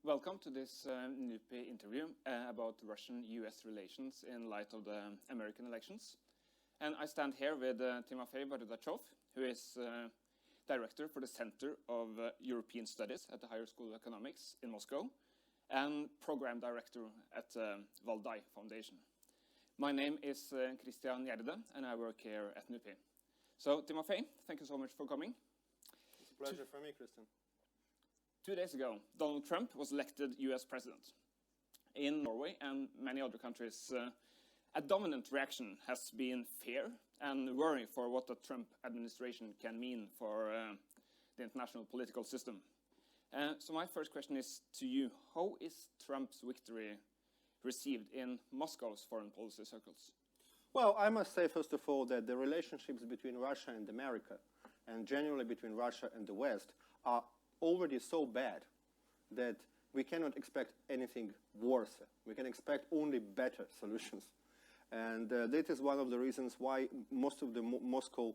Welcome to this NUPI interview about Russian-US relations in light of the American elections. And I stand here with Timofey Bordachev, who is Director for the Center of European Studies at the Higher School of Economics in Moscow and Program Director at Valdai Foundation. My name is Kristian Gjerde, and I work here at NUPI. So, Timofey, thank you so much for coming. It's a pleasure for me, Kristian. 2 days ago, Donald Trump was elected US president. In Norway and many other countries, a dominant reaction has been fear and worry for what the Trump administration can mean for the international political system. So my first question is to you. How is Trump's victory received in Moscow's foreign policy circles? Well, I must say, first of all, that the relationships between Russia and America, and generally between Russia and the West, are already so bad that we cannot expect anything worse. We can expect only better solutions. And that is one of the reasons why most of the Moscow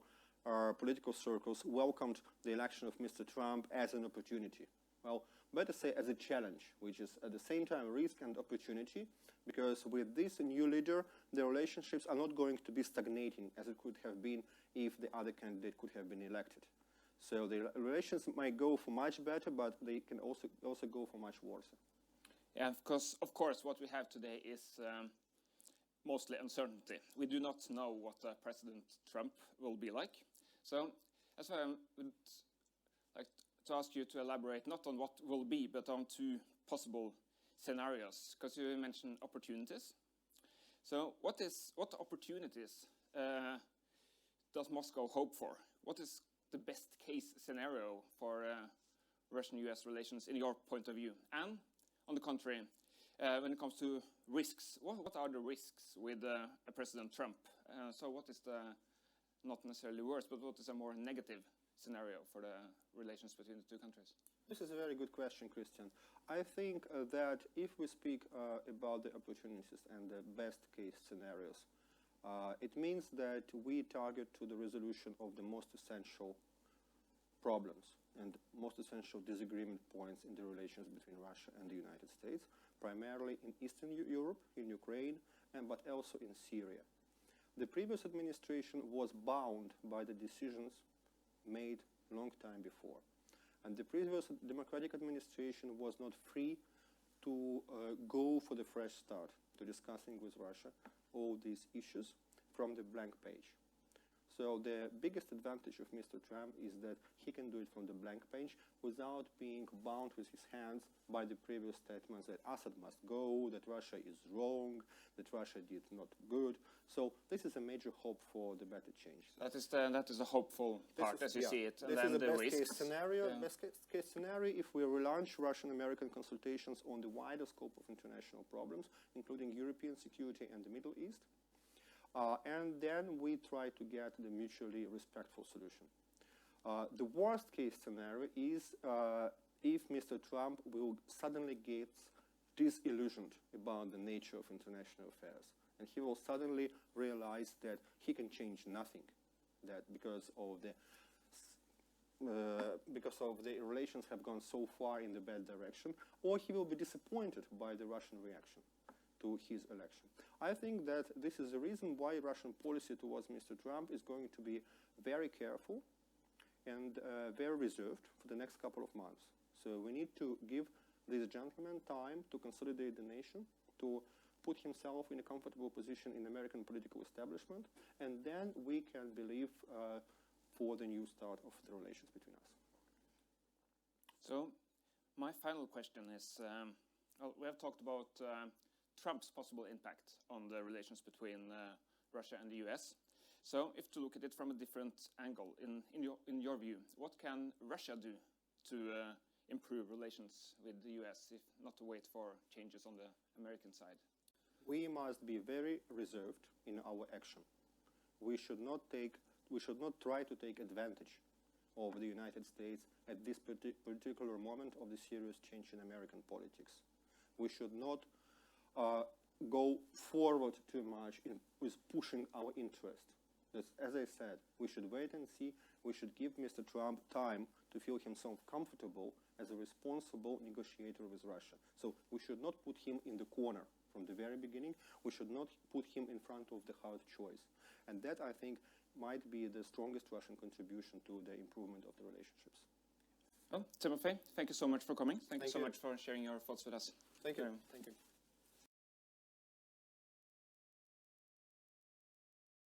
political circles welcomed the election of Mr. Trump as an opportunity. Well, better say as a challenge, which is at the same time risk and opportunity, because with this new leader, the relationships are not going to be stagnating as it could have been if the other candidate could have been elected. So the relations might go for much better, but they can also go for much worse. Yeah, of course, what we have today is mostly uncertainty. We do not know what President Trump will be like. So that's why I would like to ask you to elaborate not on what will be, but on two possible scenarios, because you mentioned opportunities. So what opportunities does Moscow hope for? What is the best case scenario for Russian-US relations in your point of view? And on the contrary, when it comes to risks, what are the risks with President Trump? So what is the, not necessarily worse, but what is a more negative scenario for the relations between the two countries? This is a very good question, Kristian. I think that if we speak about the opportunities and the best case scenarios, it means that we target to the resolution of the most essential problems and most essential disagreement points in the relations between Russia and the United States, primarily in Eastern Europe, in Ukraine, but also in Syria. The previous administration was bound by the decisions made long time before. And the previous democratic administration was not free to go for the fresh start, to discussing with Russia all these issues from the blank page. So the biggest advantage of Mr. Trump is that he can do it from the blank page without being bound with his hands by the previous statements that Assad must go, that Russia is wrong, that Russia did not good. So this is a major hope for the better change. That is a hopeful part as you see it. And this is the best case scenario. Yeah. Best case scenario if we relaunch Russian-American consultations on the wider scope of international problems, including European security and the Middle East. And then we try to get the mutually respectful solution. The worst case scenario is if Mr. Trump will suddenly get disillusioned about the nature of international affairs. And he will suddenly realize that he can change nothing, that because of the relations have gone so far in the bad direction, or he will be disappointed by the Russian reaction to his election. I think that this is the reason why Russian policy towards Mr. Trump is going to be very careful and very reserved for the next couple of months. So we need to give this gentleman time to consolidate the nation, to put himself in a comfortable position in the American political establishment, and then we can believe for the new start of the relations between us. So my final question is, well, we have talked about Trump's possible impact on the relations between Russia and the US. So if to look at it from a different angle, in your view, what can Russia do to improve relations with the US, if not to wait for changes on the American side? We must be very reserved in our action. We should not try to take advantage of the United States at this particular moment of the serious change in American politics. We should not go forward too much with pushing our interest. As I said, we should wait and see. we should give Mr. Trump time to feel himself comfortable as a responsible negotiator with Russia. So we should not put him in the corner from the very beginning. We should not put him in front of the hard choice. And that, I think, might be the strongest Russian contribution to the improvement of the relationships. Well, Timofey, thank you so much for coming. Thank you so you. much for sharing your thoughts with us. Thank you. Thank you.